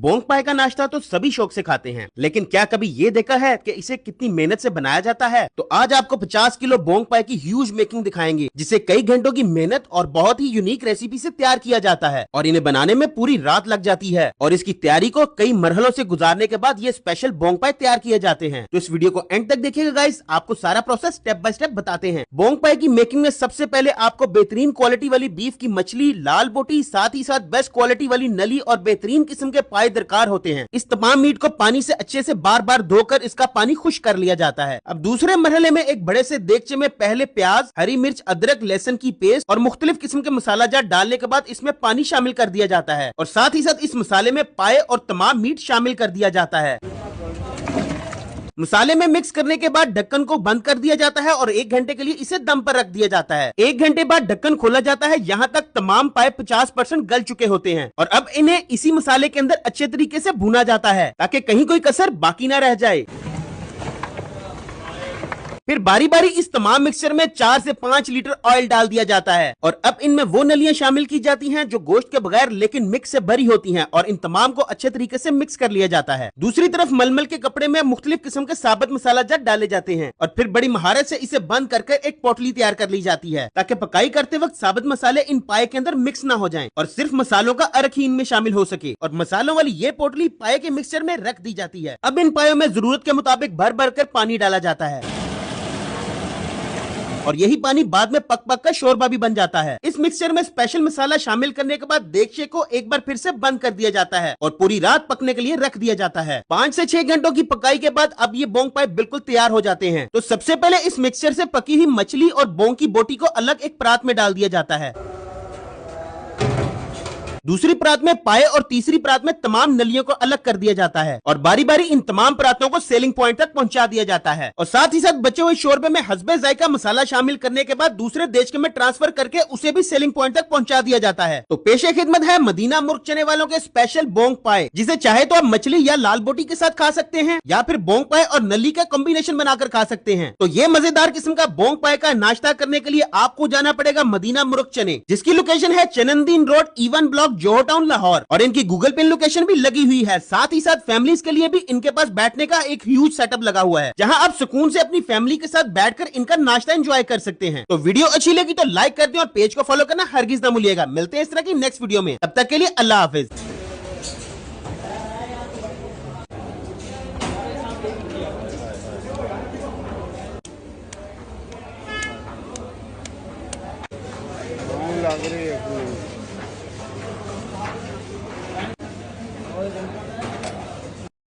Bong पाए का नाश्ता तो सभी शौक से खाते हैं, लेकिन क्या कभी ये देखा है कि इसे कितनी मेहनत से बनाया जाता है? तो आज आपको 50 किलो बोंग पाए की ह्यूज मेकिंग दिखाएंगे, जिसे कई घंटों की मेहनत और बहुत ही यूनिक रेसिपी से तैयार किया जाता है और इन्हें बनाने में पूरी रात लग जाती है और इसकी तैयारी को कई मरहलों से गुजारने के बाद ये स्पेशल बोंग पाए तैयार किए जाते हैं। तो इस वीडियो को एंड तक देखिएगा गाइस, आपको सारा प्रोसेस स्टेप बाय स्टेप बताते हैं। बोंग पाए की मेकिंग में सबसे पहले आपको बेहतरीन क्वालिटी वाली बीफ की मछली, लाल बोटी, साथ ही साथ बेस्ट क्वालिटी वाली नली और बेहतरीन किस्म के पाए दरकार होते हैं। इस तमाम मीट को पानी से अच्छे से बार बार धोकर इसका पानी खुश्क कर लिया जाता है। अब दूसरे मरहले में एक बड़े से देगचे में पहले प्याज, हरी मिर्च, अदरक, लहसुन की पेस्ट और मुख्तलिफ किस्म के मसाला जात डालने के बाद इसमें पानी शामिल कर दिया जाता है और साथ ही साथ इस मसाले में पाए और तमाम मीट शामिल कर दिया जाता है। मसाले में मिक्स करने के बाद ढक्कन को बंद कर दिया जाता है और 1 घंटे के लिए इसे दम पर रख दिया जाता है। 1 घंटे बाद ढक्कन खोला जाता है, यहाँ तक तमाम पाए 50% गल चुके होते हैं और अब इन्हें इसी मसाले के अंदर अच्छे तरीके से भुना जाता है ताकि कहीं कोई कसर बाकी ना रह जाए। फिर बारी बारी इस तमाम मिक्सचर में 4 से 5 लीटर ऑयल डाल दिया जाता है और अब इनमें वो नलियां शामिल की जाती हैं जो गोश्त के बगैर लेकिन मिक्स से भरी होती हैं और इन तमाम को अच्छे तरीके से मिक्स कर लिया जाता है। दूसरी तरफ मलमल के कपड़े में मुख्तलिफ किस्म के साबुत मसाला जात डाले जाते हैं और फिर बड़ी महारत से इसे बंद करके एक पोटली तैयार कर ली जाती है ताकि पकाई करते वक्त साबुत मसाले इन पाए के अंदर मिक्स ना हो जाएं और सिर्फ मसालों का अर्क ही इनमें शामिल हो सके और मसालों वाली ये पोटली पाए के मिक्सचर में रख दी जाती है। अब इन पायों में जरूरत के मुताबिक भर भर कर पानी डाला जाता है और यही पानी बाद में पक पक कर शोरबा भी बन जाता है। इस मिक्सचर में स्पेशल मसाला शामिल करने के बाद देगचे को एक बार फिर से बंद कर दिया जाता है और पूरी रात पकने के लिए रख दिया जाता है। 5 से 6 घंटों की पकाई के बाद अब ये बोंग पाए बिल्कुल तैयार हो जाते हैं। तो सबसे पहले इस मिक्सचर से पकी हुई मछली और बोंग की बोटी को अलग एक परात में डाल दिया जाता है, दूसरी परात में पाए और तीसरी परात में तमाम नलियों को अलग कर दिया जाता है और बारी बारी इन तमाम परातों को सेलिंग पॉइंट तक पहुंचा दिया जाता है और साथ ही साथ बचे हुए शोरबे में हस्बे जायका मसाला शामिल करने के बाद दूसरे देशके में ट्रांसफर करके उसे भी सेलिंग पॉइंट तक पहुंचा दिया जाता है। तो पेशे खिदमत है मदीना मुर्ग चने वालों के स्पेशल बोंग पाए, जिसे चाहे तो आप मछली या लाल बोटी के साथ खा सकते हैं या फिर बोंग पाए और नली का कॉम्बिनेशन बनाकर खा सकते हैं। तो ये मजेदार किस्म का बोंग पाए का नाश्ता करने के लिए आपको जाना पड़ेगा मदीना मुर्ग चने, जिसकी लोकेशन है चनंदीन रोड, ईवन ब्लॉक, जोहर टाउन, लाहौर और इनकी गूगल पे लोकेशन भी लगी हुई है। साथ ही साथ फैमिलीज के लिए भी इनके पास बैठने का एक ह्यूज सेटअप लगा हुआ है, जहां आप सुकून से अपनी फैमिली के साथ बैठकर इनका नाश्ता एंजॉय कर सकते हैं। तो वीडियो अच्छी लगी तो लाइक कर दें और पेज को फॉलो करना हरगिज ना भूलिएगा। मिलते हैं इस तरह की नेक्स्ट वीडियो में, तब तक के लिए अल्लाह हाफिज।